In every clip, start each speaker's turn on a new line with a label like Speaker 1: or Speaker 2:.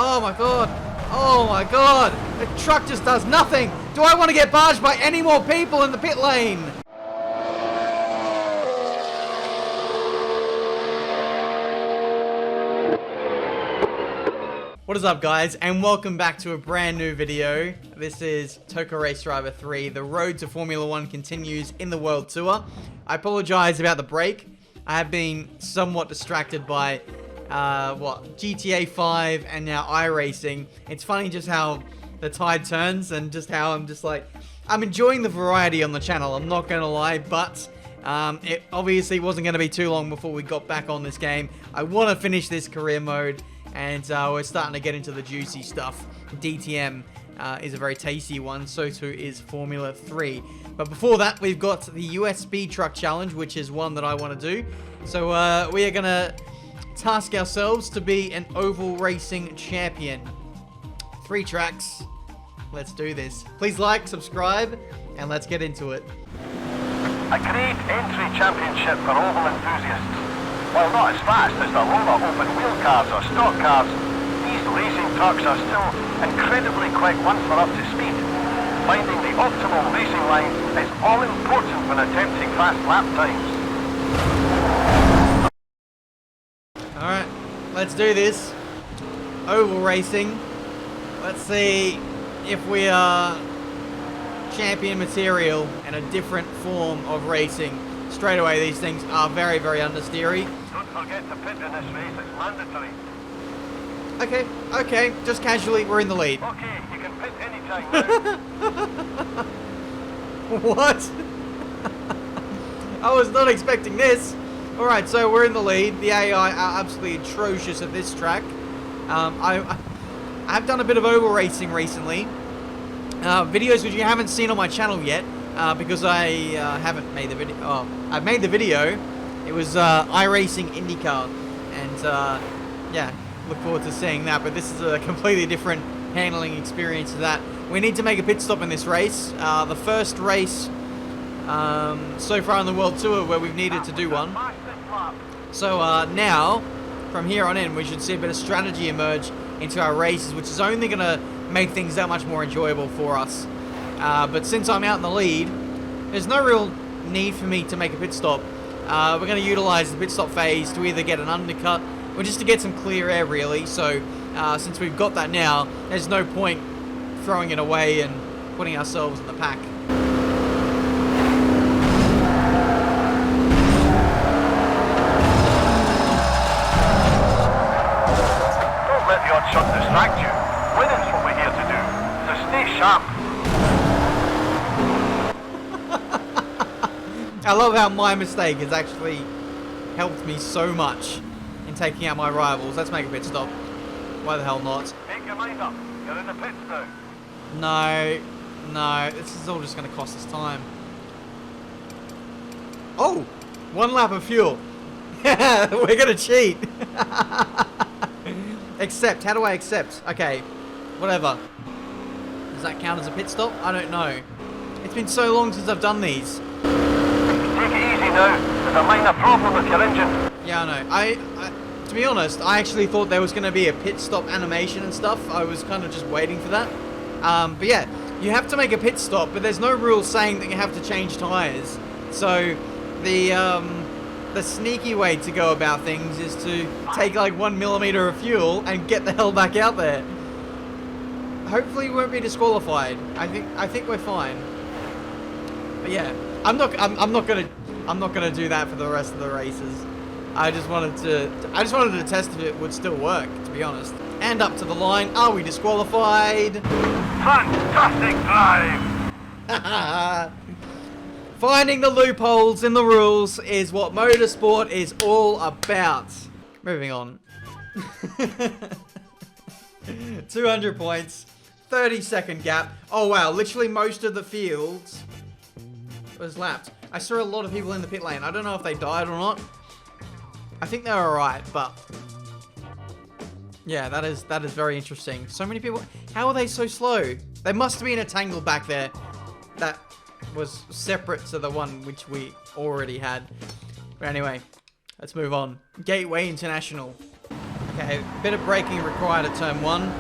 Speaker 1: Oh my god. Oh my god. The truck just does nothing. Do I want to get barged by any more people in the pit lane? What is up, guys, and welcome back to a brand new video. This is Toca Race Driver 3. The road to Formula 1 continues in the World Tour. I apologize about the break. I have been somewhat distracted by GTA 5 and now iRacing. It's funny just how the tide turns and just how I'm enjoying the variety on the channel, I'm not gonna lie, but it obviously wasn't gonna be too long before we got back on this game. I want to finish this career mode, and we're starting to get into the juicy stuff. DTM is a very tasty one, so too is Formula 3. But before that, we've got the US Speed Truck Challenge, which is one that I want to do. So we are going to task ourselves to be an oval racing champion. 3 tracks. Let's do this. Please like, subscribe, and let's get into it.
Speaker 2: A great entry championship for oval enthusiasts. While not as fast as the lower open wheel cars or stock cars, these racing trucks are still incredibly quick once they're up to speed. Finding the optimal racing line is all important when attempting fast lap times.
Speaker 1: Alright, let's do this. Oval racing. Let's see if we are champion material and a different form of racing. Straight away, these things are very, very understeery.
Speaker 2: Don't forget to pit in this race, it's mandatory.
Speaker 1: Okay, just casually, we're in the lead.
Speaker 2: Okay, you can pit anytime now.
Speaker 1: What? I was not expecting this. Alright, so we're in the lead. The AI are absolutely atrocious at this track. I've done a bit of oval racing recently. Videos which you haven't seen on my channel yet, because I haven't made the video. Oh, I've made the video. It was iRacing Indycar, and yeah, look forward to seeing that. But this is a completely different handling experience to that. We need to make a pit stop in this race. The first race so far in the World Tour where we've needed to do one. So now, from here on in, we should see a bit of strategy emerge into our races, which is only going to make things that much more enjoyable for us. But since I'm out in the lead, there's no real need for me to make a pit stop. We're going to utilize the pit stop phase to either get an undercut or just to get some clear air, really. So since we've got that now, there's no point throwing it away and putting ourselves in the pack.
Speaker 2: Don't let the odd shot distract you. Winning's what we're here to do, so stay sharp.
Speaker 1: I love how my mistake has actually helped me so much in taking out my rivals. Let's make a pit stop. Why the hell not?
Speaker 2: Make your mind up. You're in the pits now.
Speaker 1: No. This is all just going to cost us time. Oh! 1 lap of fuel. We're going to cheat. Accept. How do I accept? Okay. Whatever. Does that count as a pit stop? I don't know. It's been so long since I've done these.
Speaker 2: Take it easy now. There's a minor problem with your engine.
Speaker 1: Yeah, I know. To be honest, I actually thought there was going to be a pit stop animation and stuff. I was kind of just waiting for that. But yeah, you have to make a pit stop, but there's no rule saying that you have to change tires. So the sneaky way to go about things is to take like 1 millimeter of fuel and get the hell back out there. Hopefully we won't be disqualified. I think we're fine. But yeah, I'm not gonna do that for the rest of the races. I just wanted to test if it would still work, to be honest. And up to the line. Are we disqualified?
Speaker 2: Fantastic drive!
Speaker 1: Finding the loopholes in the rules is what motorsport is all about. Moving on. 200 points. 30-second gap. Oh wow, literally most of the field was lapped. I saw a lot of people in the pit lane. I don't know if they died or not. I think they were alright, but yeah, that is very interesting. So many people. How are they so slow? There must be a tangle back there that was separate to the one which we already had. But anyway, let's move on. Gateway International. Okay, a bit of braking required at turn 1.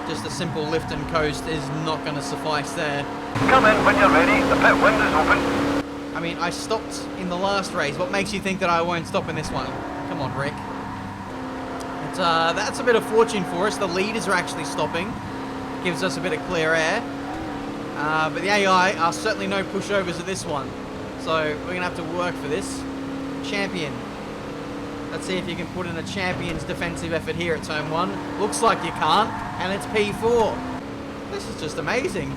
Speaker 1: Just a simple lift and coast is not going to suffice there.
Speaker 2: Come in when you're ready. The pit window's open.
Speaker 1: I mean, I stopped in the last race. What makes you think that I won't stop in this one? Come on, Rick. But, that's a bit of fortune for us. The leaders are actually stopping. Gives us a bit of clear air. But the AI are certainly no pushovers at this one. So we're going to have to work for this. Champion. Let's see if you can put in a champion's defensive effort here at turn 1. Looks like you can't. And it's P4. This is just amazing.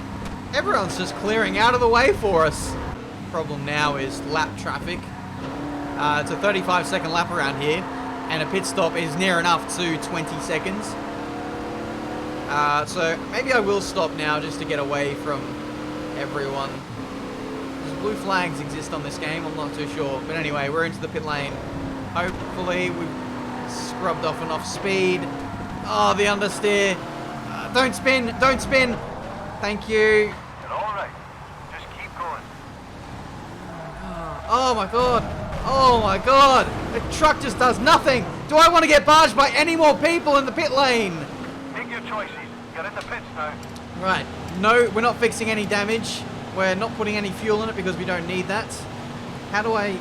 Speaker 1: Everyone's just clearing out of the way for us. Problem now is lap traffic. It's a 35-second lap around here. And a pit stop is near enough to 20 seconds. So maybe I will stop now just to get away from everyone. Does blue flags exist on this game? I'm not too sure. But anyway, we're into the pit lane. Hopefully we've scrubbed off enough speed. Oh, the understeer. Don't spin. Don't spin. Thank you.
Speaker 2: You're all right. Just keep going.
Speaker 1: Oh my god. Oh my god. The truck just does nothing. Do I want to get barged by any more people in the pit lane?
Speaker 2: Make your choices. You're in the pits now.
Speaker 1: Right. No, we're not fixing any damage. We're not putting any fuel in it because we don't need that. How do I...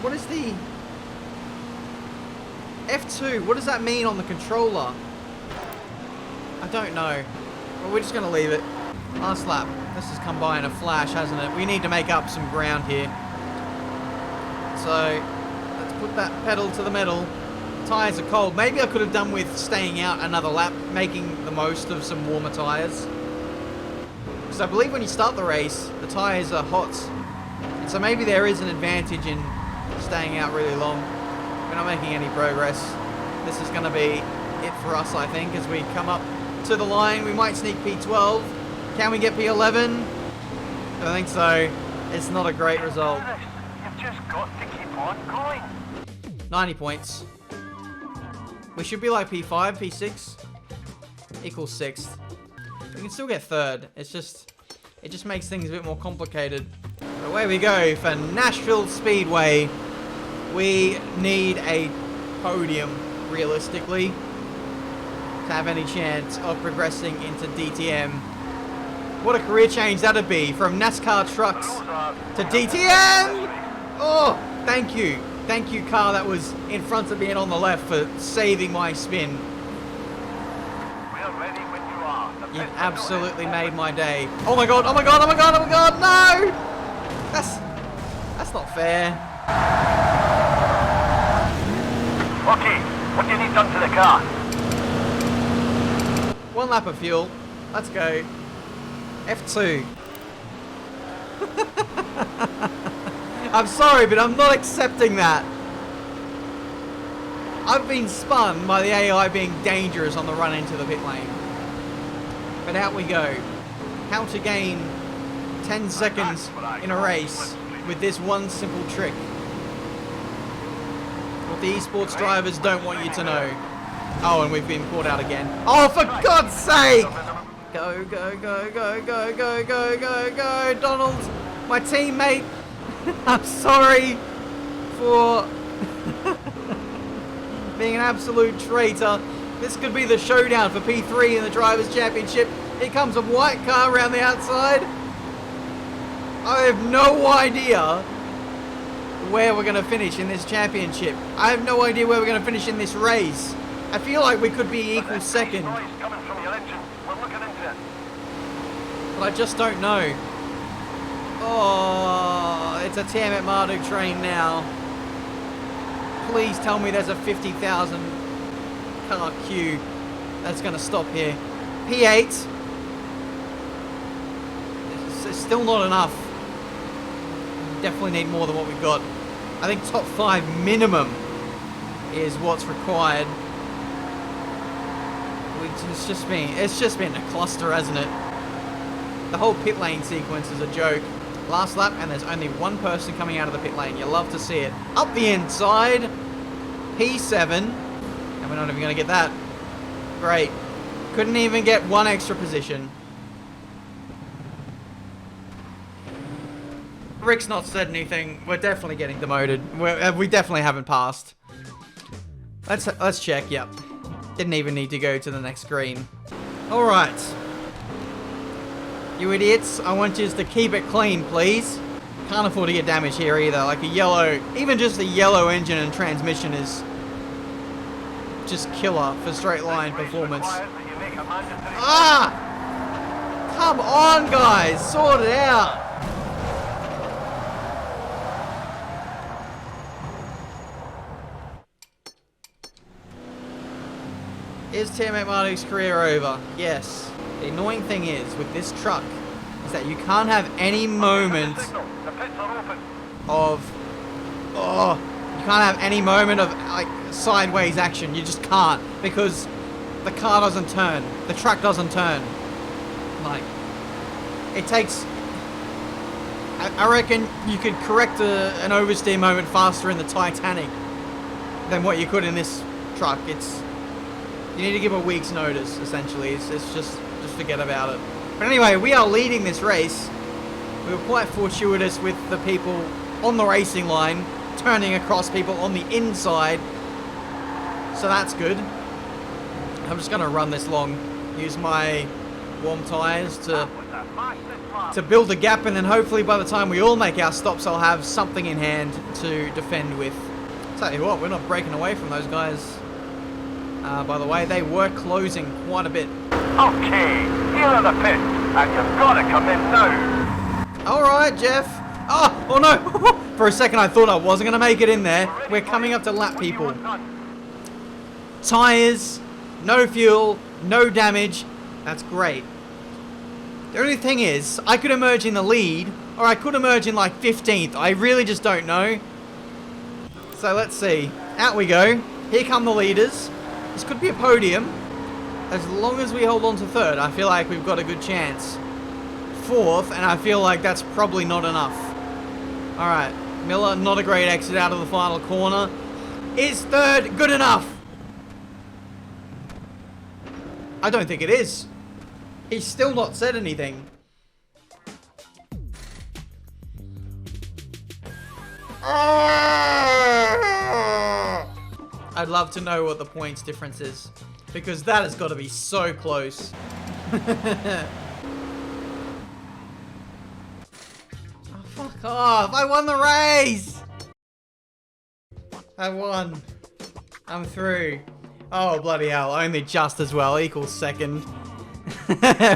Speaker 1: What is the... F2, what does that mean on the controller? I don't know. Well, we're just going to leave it. Last lap. This has come by in a flash, hasn't it? We need to make up some ground here. So, let's put that pedal to the metal. Tyres are cold. Maybe I could have done with staying out another lap, making the most of some warmer tyres. Because I believe when you start the race, the tyres are hot. And so maybe there is an advantage in staying out really long. We're not making any progress. This is going to be it for us, I think, as we come up to the line. We might sneak P12. Can we get P11? I don't think so. It's not a great result.
Speaker 2: You've just got to keep on going.
Speaker 1: 90 points. We should be like P5, P6. Equals 6th. We can still get 3rd. It just makes things a bit more complicated. But away we go for Nashville Speedway. We need a podium, realistically, to have any chance of progressing into DTM. What a career change that'd be, from NASCAR trucks to DTM! Oh, thank you. Thank you, car that was in front of me and on the left, for saving my spin.
Speaker 2: We're ready when you are.
Speaker 1: You've absolutely made my day. Oh my god, oh my god, oh my god, oh my god, no! That's not fair.
Speaker 2: Okay, what do you need done to the car?
Speaker 1: 1 lap of fuel. Let's go. F2. I'm sorry, but I'm not accepting that. I've been spun by the AI being dangerous on the run into the pit lane. But out we go. How to gain 10 seconds in a race with this one simple trick. What the esports drivers don't want you to know. Oh, and we've been caught out again. Oh, for God's sake! Go, go, go, go, go, go, go, go, go, Donald, my teammate. I'm sorry for being an absolute traitor. This could be the showdown for P3 in the Drivers' Championship. Here comes a white car around the outside. I have no idea where we're going to finish in this championship. I have no idea where we're going to finish in this race. I feel like we could be equal second. But I just don't know. Oh, it's a Tiametmarduk train now. Please tell me there's a 50,000 car queue that's going to stop here. P8. It's still not enough. Definitely need more than what we've got. I think top 5 minimum is what's required. It's just been a cluster, hasn't it? The whole pit lane sequence is a joke. Last lap, and there's only one person coming out of the pit lane. You love to see it. Up the inside, P7, and we're not even going to get that. Great. Couldn't even get one extra position. Rick's not said anything. We're definitely getting demoted. We definitely haven't passed. Let's check. Yep. Didn't even need to go to the next screen. Alright. You idiots, I want you to keep it clean, please. Can't afford to get damage here either. Like a yellow, even just a yellow engine and transmission is just killer for straight line performance. Ah! Come on, guys, sort it out. Is Tiametmarduk's career over? Yes. The annoying thing is, with this truck, is that you can't have any moment of... Oh, you can't have any moment of, like, sideways action. You just can't, because the car doesn't turn. The truck doesn't turn. Like, it takes... I reckon you could correct an oversteer moment faster in the Titanic than what you could in this truck. It's... You need to give a week's notice, essentially. It's just forget about it. But anyway, we are leading this race. We were quite fortuitous with the people on the racing line, turning across people on the inside. So that's good. I'm just going to run this long. Use my warm tyres to build a gap, and then hopefully by the time we all make our stops, I'll have something in hand to defend with. Tell you what, we're not breaking away from those guys. By the way, they were closing quite a bit.
Speaker 2: Okay, here are the pits, and you've got to come in now.
Speaker 1: Alright, Jeff. Oh no! For a second I thought I wasn't going to make it in there. We're coming up to lap people. Tyres, no fuel, no damage. That's great. The only thing is, I could emerge in the lead, or I could emerge in like 15th. I really just don't know. So let's see. Out we go. Here come the leaders. This could be a podium. As long as we hold on to third, I feel like we've got a good chance. Fourth, and I feel like that's probably not enough. Alright, Miller, not a great exit out of the final corner. Is third good enough? I don't think it is. He's still not said anything. I'd love to know what the points difference is, because that has got to be so close. Oh, fuck off. I won the race. I won. I'm through. Oh, bloody hell. Only just as well. Equals second.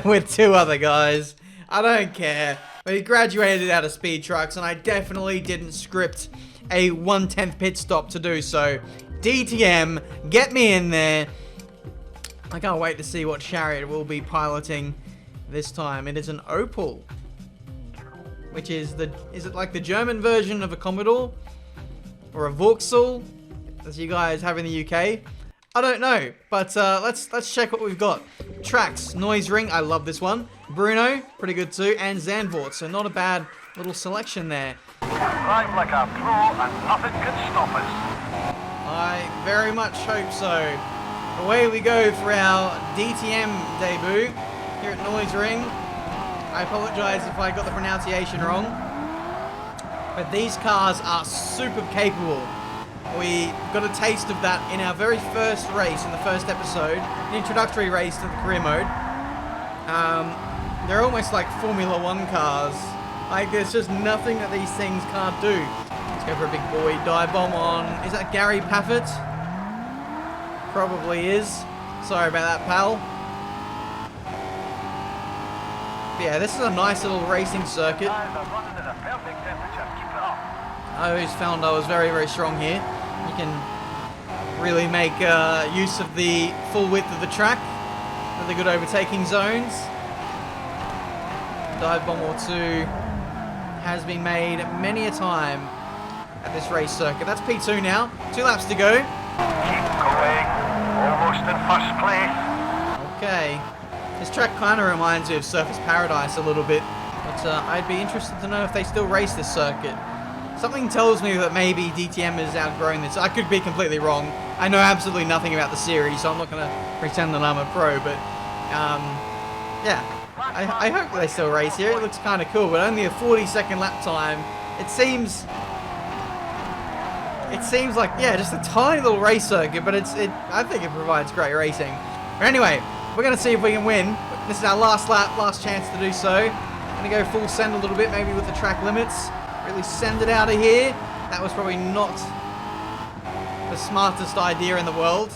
Speaker 1: With two other guys. I don't care. But he graduated out of speed trucks, and I definitely didn't script a 1/10 pit stop to do so. DTM, get me in there. I can't wait to see what chariot we'll be piloting this time. It is an Opel, which is it like the German version of a Commodore or a Vauxhall, as you guys have in the UK? I don't know, but let's check what we've got. Tracks, Noise Ring, I love this one. Bruno, pretty good too, and Zandvoort, so not a bad little selection there.
Speaker 2: Drive like a pro and nothing can stop us.
Speaker 1: I very much hope so. Away we go for our DTM debut here at Noise Ring. I apologize if I got the pronunciation wrong, but these cars are super capable. We got a taste of that in our very first race, in the first episode, the introductory race to the career mode. They're almost like Formula 1 cars. Like, there's just nothing that these things can't do. Let's go for a big boy dive bomb on... Is that Gary Paffett? Probably is. Sorry about that, pal. But yeah, this is a nice little racing circuit. I always found I was very, very strong here. You can really make use of the full width of the track with the good overtaking zones. Dive bomb or two has been made many a time at this race circuit. That's P2 now. 2 laps to go.
Speaker 2: Keep going. Almost in first place.
Speaker 1: Okay. This track kind of reminds me of Surface Paradise a little bit. But I'd be interested to know if they still race this circuit. Something tells me that maybe DTM has outgrown this. I could be completely wrong. I know absolutely nothing about the series, so I'm not going to pretend that I'm a pro. But, yeah. I hope they still race here. It looks kind of cool, but only a 40-second lap time. It seems It seems like, yeah, just a tiny little race circuit, but I think it provides great racing. But anyway, we're going to see if we can win. This is our last lap, last chance to do so. Going to go full send a little bit, maybe with the track limits. Really send it out of here. That was probably not the smartest idea in the world,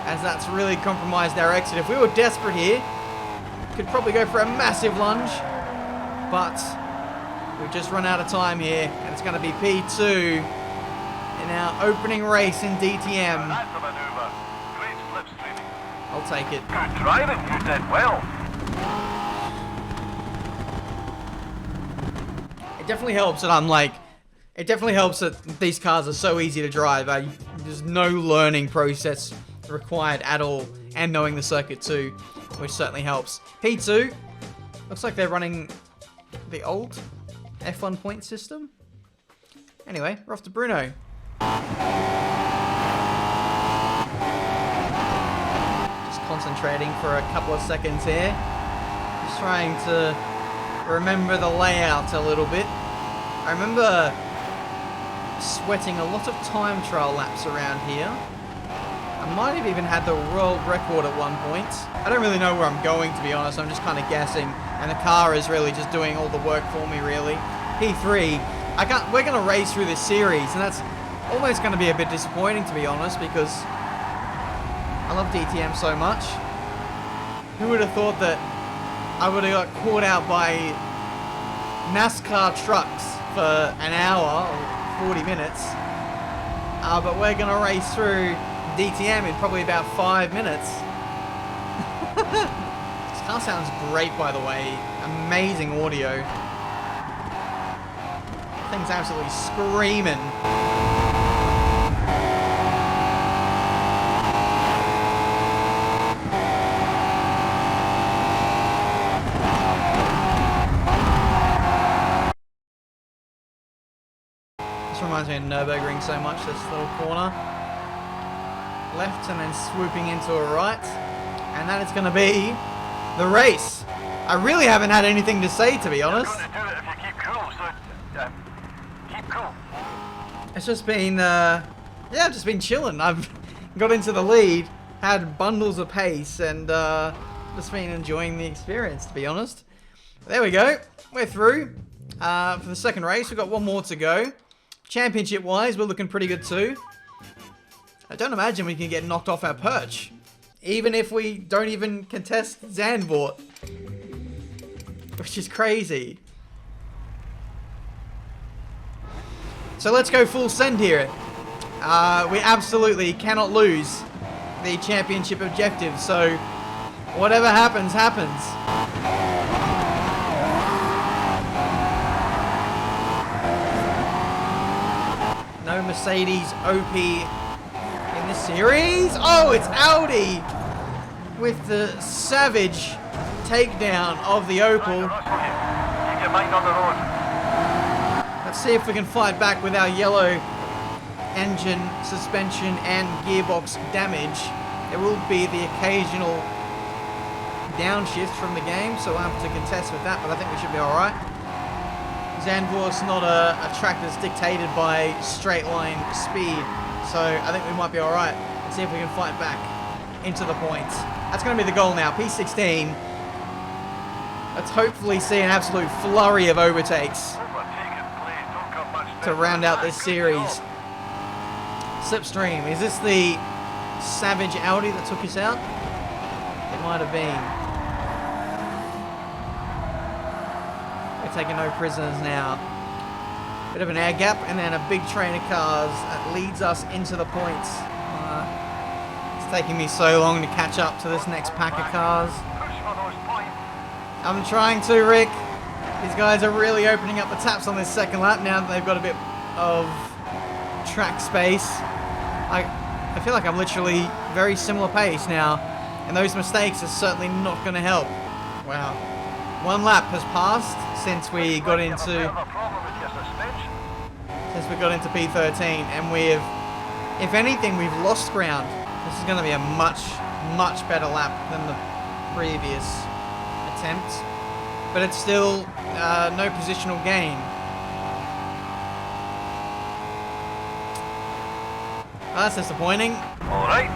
Speaker 1: as that's really compromised our exit. If we were desperate here, could probably go for a massive lunge, but we've just run out of time here, and it's going to be P2 in our opening race in DTM.
Speaker 2: That's a maneuver. Great slipstreaming.
Speaker 1: I'll take it.
Speaker 2: Good driving, you did well.
Speaker 1: It definitely helps that it definitely helps that these cars are so easy to drive. There's no learning process required at all, and knowing the circuit too, which certainly helps. P2, looks like they're running the old F1 point system. Anyway, we're off to Bruno. Just concentrating for a couple of seconds here. Just trying to remember the layout a little bit. I remember sweating a lot of time trial laps around here. I might have even had the world record at one point. I don't really know where I'm going, to be honest. I'm just kind of guessing, and the car is really just doing all the work for me, really. P3. We're going to race through this series, and that's almost going to be a bit disappointing, to be honest, because I love DTM so much. Who would have thought that I would have got caught out by NASCAR trucks for an hour or 40 minutes? But we're going to race through DTM in probably about 5 minutes. This car sounds great, by the way. Amazing audio. Thing's absolutely screaming. This reminds me of Nürburgring so much, this little corner. Left and then swooping into a right. And that is going to be the race. I really haven't had anything to say, to be honest.
Speaker 2: You're going to do it if you keep cool, so keep cool.
Speaker 1: It's just been, yeah, I've just been chilling. I've got into the lead, had bundles of pace, and just been enjoying the experience, to be honest. There we go. We're through. For the second race, we've got one more to go. Championship-wise, we're looking pretty good too. I don't imagine we can get knocked off our perch, even if we don't even contest Zandvoort, which is crazy. So let's go full send here. We absolutely cannot lose the championship objective, so whatever happens, happens. No Mercedes OP in this series. Oh, it's Audi with the savage takedown of the Opel.
Speaker 2: Keep your mind on the road.
Speaker 1: Let's see if we can fight back with our yellow engine, suspension, and gearbox damage. There will be the occasional downshift from the game, so we'll have to contest with that, but I think we should be alright. Zandvoort's not a track that's dictated by straight line speed, so I think we might be alright. Let's see if we can fight back into the points. That's going to be the goal now, P16. Let's hopefully see an absolute flurry of overtakes to round out this series. Slipstream, is this the savage Audi that took us out? It might have been. We're taking no prisoners now. Bit of an air gap and then a big train of cars that leads us into the points. It's taking me so long to catch up to this next pack of cars. I'm trying to, Rick. These guys are really opening up the taps on this second lap now that they've got a bit of track space. I feel like I'm literally very similar pace now, and those mistakes are certainly not going to help. Wow. One lap has passed since we got into P13, and we've, if anything, we've lost ground. This is going to be a much better lap than the previous attempt, but it's still no positional gain. That's disappointing.
Speaker 2: Alright,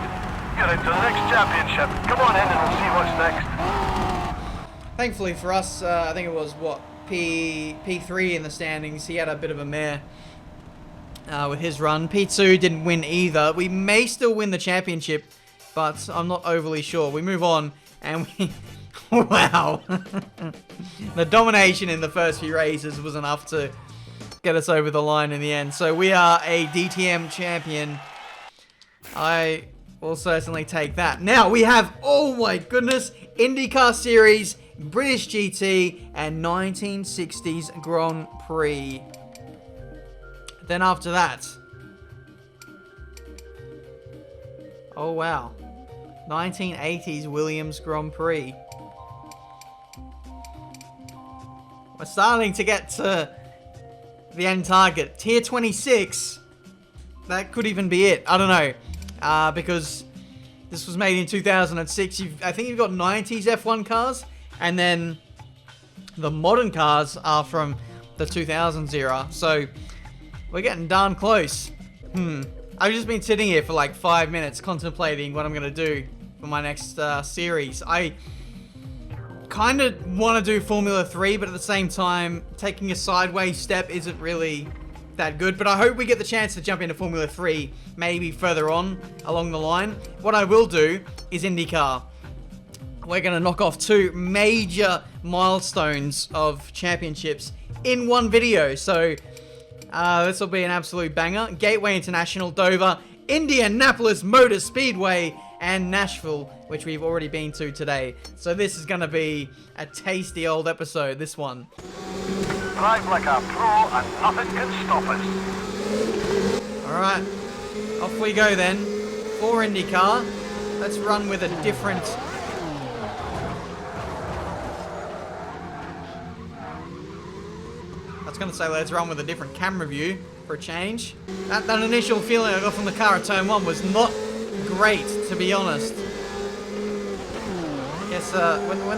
Speaker 2: you're into the next championship. Come on in and we'll see what's next.
Speaker 1: Thankfully for us, I think it was, what, P3 in the standings. He had a bit of a mare with his run. P2 didn't win either. We may still win the championship, but I'm not overly sure. We move on, and we... Wow. The domination in the first few races was enough to get us over the line in the end. So we are a DTM champion. I will certainly take that. Now we have, oh my goodness, IndyCar Series, British GT, and 1960s Grand Prix. Then after that, oh wow, 1980s Williams Grand Prix. We're starting to get to the end target. Tier 26, that could even be it. I don't know, because this was made in 2006. I think you've got 90s F1 cars, and then the modern cars are from the 2000s era. So we're getting darn close. I've just been sitting here for like 5 minutes contemplating what I'm going to do for my next series. I kind of want to do Formula 3, but at the same time, taking a sideways step isn't really that good. But I hope we get the chance to jump into Formula 3 maybe further on along the line. What I will do is IndyCar. We're going to knock off 2 major milestones of championships in one video. So this will be an absolute banger. Gateway International, Dover, Indianapolis Motor Speedway, and Nashville, which we've already been to today. So this is going to be a tasty old episode, this one.
Speaker 2: Drive like a pro and nothing can stop us.
Speaker 1: Alright, off we go then. For IndyCar, let's run with a different... I was going to say let's run with a different camera view for a change. That initial feeling I got from the car at turn 1 was not great, to be honest. I guess we're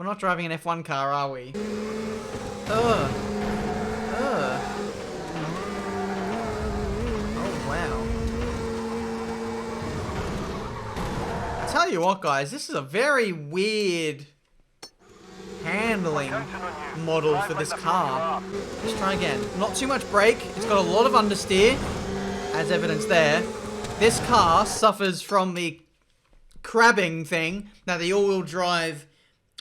Speaker 1: not driving an F1 car, are we? Oh wow. I tell you what, guys, this is a very weird handling model for this car. Let's try again. Not too much brake. It's got a lot of understeer, as evidence there. This car suffers from the crabbing thing that the all-wheel drive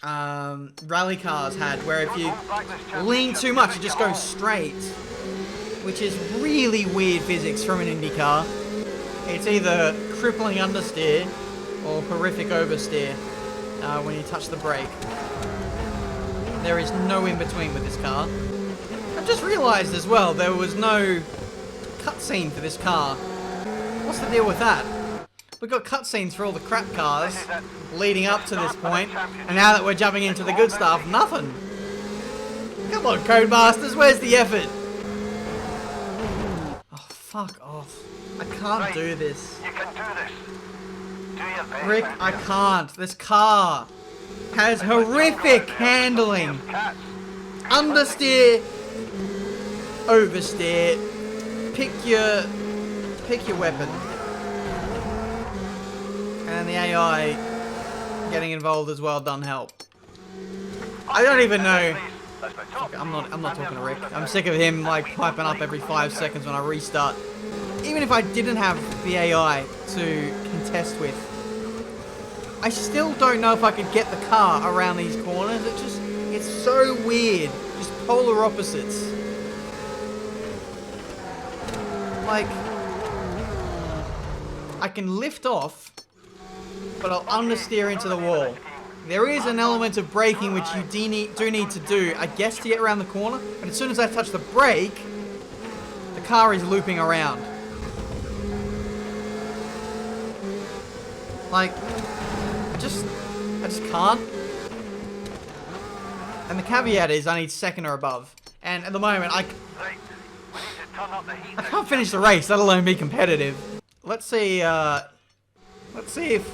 Speaker 1: rally cars had, where if you lean too much, it just goes straight, which is really weird physics from an Indy car. It's either crippling understeer or horrific oversteer when you touch the brake. There is no in-between with this car. I've just realised as well, there was no cutscene for this car. What's the deal with that? We've got cutscenes for all the crap cars leading up to this point, and now that we're jumping into the good stuff, nothing. Come on, Codemasters, where's the effort? Oh, fuck off. I can't do this.
Speaker 2: You can do this. Do your best.
Speaker 1: Rick, I can't. This car has horrific handling. Understeer, oversteer. Pick your weapon. And the AI getting involved as well doesn't help. I don't even know. I'm not talking to Rick. I'm sick of him like piping up every 5 seconds when I restart. Even if I didn't have the AI to contest with, I still don't know if I could get the car around these corners. It's so weird. Just polar opposites. Like, I can lift off, but I'll understeer into the wall. There is an element of braking which you do need to do, I guess, to get around the corner. But as soon as I touch the brake, the car is looping around. Like, I just can't. And the caveat is I need second or above. And at the moment, I can't finish the race, let alone be competitive. Let's see if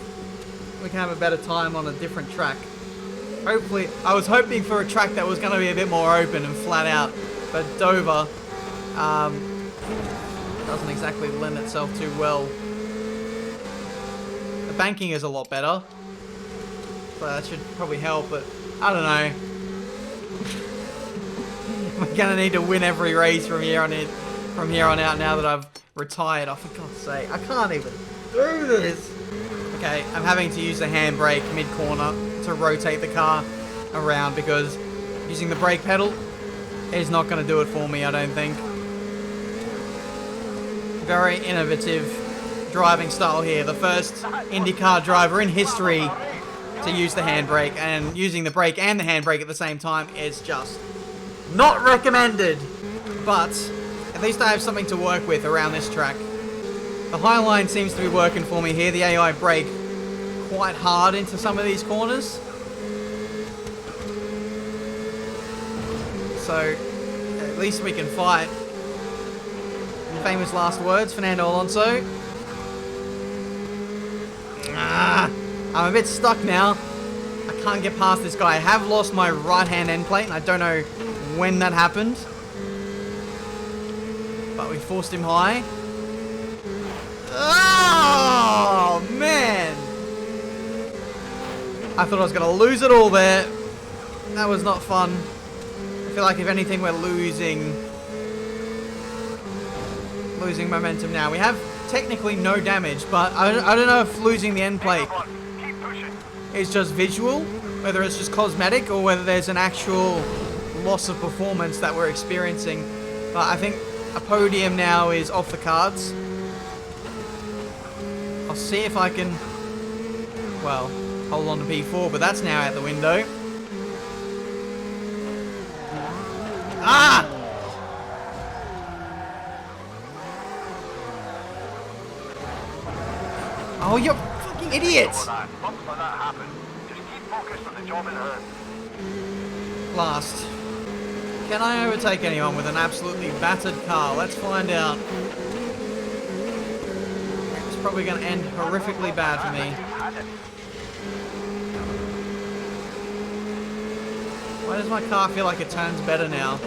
Speaker 1: we can have a better time on a different track. Hopefully, I was hoping for a track that was going to be a bit more open and flat out, but Dover Doesn't exactly lend itself too well. The banking is a lot better. So that should probably help, but I don't know. We're gonna need to win every race from here on out now that I've retired. Oh, for God's sake, I can't even do this. Okay, I'm having to use the handbrake mid-corner to rotate the car around because using the brake pedal is not going to do it for me, I don't think. Very innovative driving style here. The first IndyCar driver in history to use the handbrake, and using the brake and the handbrake at the same time is just not recommended. But at least I have something to work with around this track. The high line seems to be working for me here. The AI brake quite hard into some of these corners. So at least we can fight. Famous last words, Fernando Alonso. I'm a bit stuck now. I can't get past this guy. I have lost my right-hand end plate, and I don't know when that happened. But we forced him high. Oh, man. I thought I was going to lose it all there. That was not fun. I feel like if anything, we're losing momentum now. We have technically no damage, but I don't know if losing the end plate is just visual, whether it's just cosmetic, or whether there's an actual loss of performance that we're experiencing. But I think a podium now is off the cards. I'll see if I can, well, hold on to P4, but that's now out the window. Ah! Oh, you fucking idiots! Last. Can I overtake anyone with an absolutely battered car? Let's find out. It's probably going to end horrifically bad for me. Why does my car feel like it turns better now?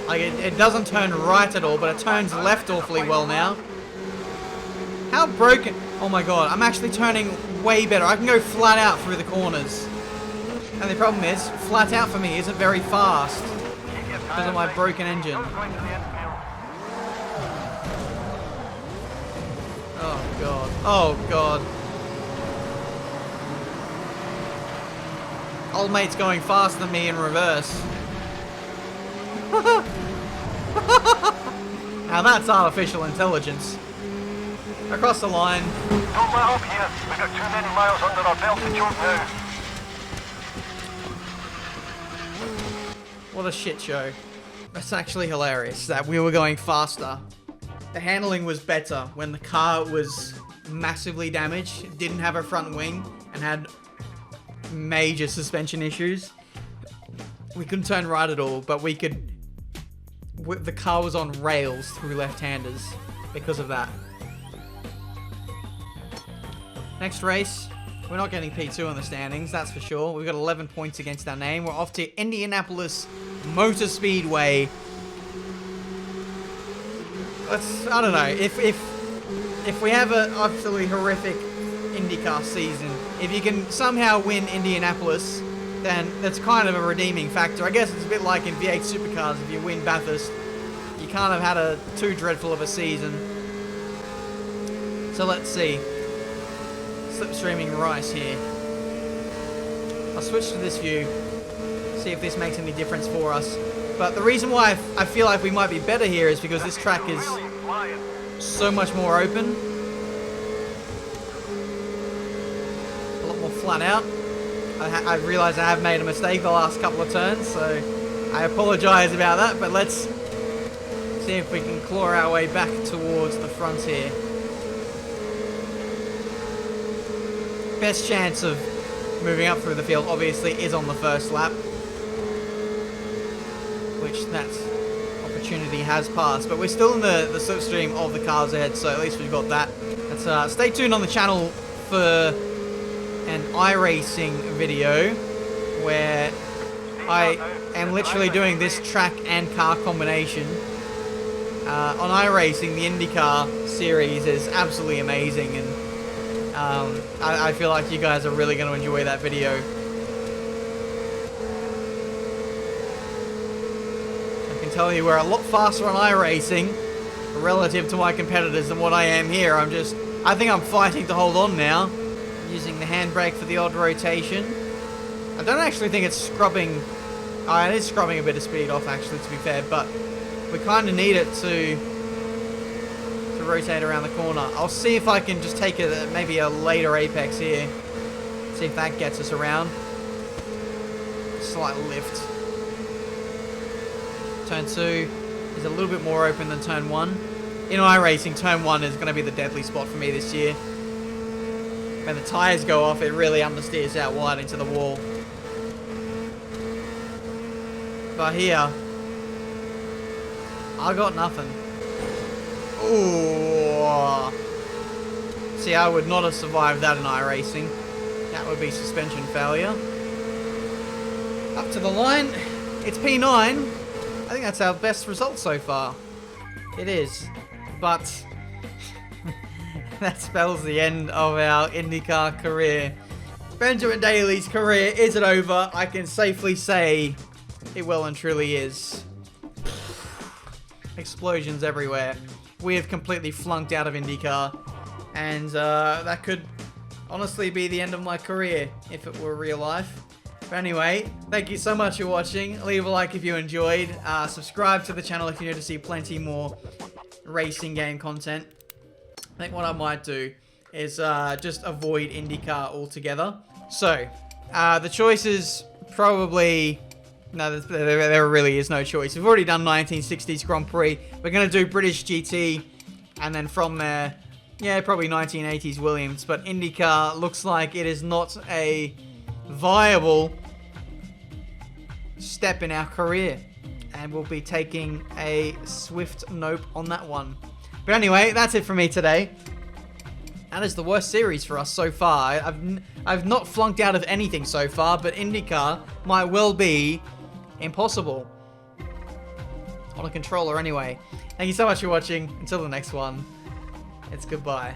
Speaker 1: Like, it doesn't turn right at all, but it turns left awfully well now. How broken... Oh my god, I'm actually turning way better. I can go flat out through the corners. And the problem is, flat out for me isn't very fast because of my broken engine. Oh god. Oh god. Old mate's going faster than me in reverse. Now that's artificial intelligence. Across the line.
Speaker 2: Don't let up here. We've got too many miles under our belt to choke now.
Speaker 1: What a shit show. That's actually hilarious that we were going faster. The handling was better when the car was massively damaged, didn't have a front wing, and had major suspension issues. We couldn't turn right at all, but we could... The car was on rails through left-handers because of that. Next race, we're not getting P2 on the standings, that's for sure. We've got 11 points against our name. We're off to Indianapolis Motor Speedway. I don't know, if we have an absolutely horrific IndyCar season, if you can somehow win Indianapolis, then that's kind of a redeeming factor. I guess it's a bit like in V8 Supercars, if you win Bathurst, you can't have had too dreadful of a season. So let's see. Slipstreaming Rice here. I'll switch to this view, see if this makes any difference for us. But the reason why I feel like we might be better here is because this track is so much more open. A lot more flat out. I realise I have made a mistake the last couple of turns, so I apologise about that, but let's see if we can claw our way back towards the front here. Best chance of moving up through the field obviously is on the first lap, which that opportunity has passed, but we're still in the slipstream of the cars ahead, so at least we've got that. Let's stay tuned on the channel for an iRacing video where I am literally doing this track and car combination on iRacing, the IndyCar series is absolutely amazing, and I feel like you guys are really going to enjoy that video. I can tell you we're a lot faster on iRacing relative to my competitors than what I am here. I think I'm fighting to hold on now. I'm using the handbrake for the odd rotation. I don't actually think it's scrubbing. Oh, it is scrubbing a bit of speed off, actually, to be fair, but we kind of need it to rotate around the corner. I'll see if I can just take maybe a later apex here. See if that gets us around. Slight lift. Turn 2 is a little bit more open than turn 1. In iRacing, turn 1 is going to be the deadly spot for me this year. When the tyres go off, it really understeers out wide into the wall. But here, I got nothing. Ooh. See, I would not have survived that in iRacing. That would be suspension failure. Up to the line. It's P9. I think that's our best result so far. It is. But that spells the end of our IndyCar career. Benjamin Daly's career isn't over. I can safely say it well and truly is. Explosions everywhere. We have completely flunked out of IndyCar, and that could honestly be the end of my career if it were real life. But anyway, thank you so much for watching. Leave a like if you enjoyed. Subscribe to the channel if you need to see plenty more racing game content. I think what I might do is just avoid IndyCar altogether. So, the choice is probably... No, there really is no choice. We've already done 1960s Grand Prix. We're going to do British GT. And then from there, yeah, probably 1980s Williams. But IndyCar looks like it is not a viable step in our career. And we'll be taking a swift nope on that one. But anyway, that's it for me today. That is the worst series for us so far. I've not flunked out of anything so far, but IndyCar might well be impossible. On a controller anyway. Thank you so much for watching. Until the next one, it's goodbye.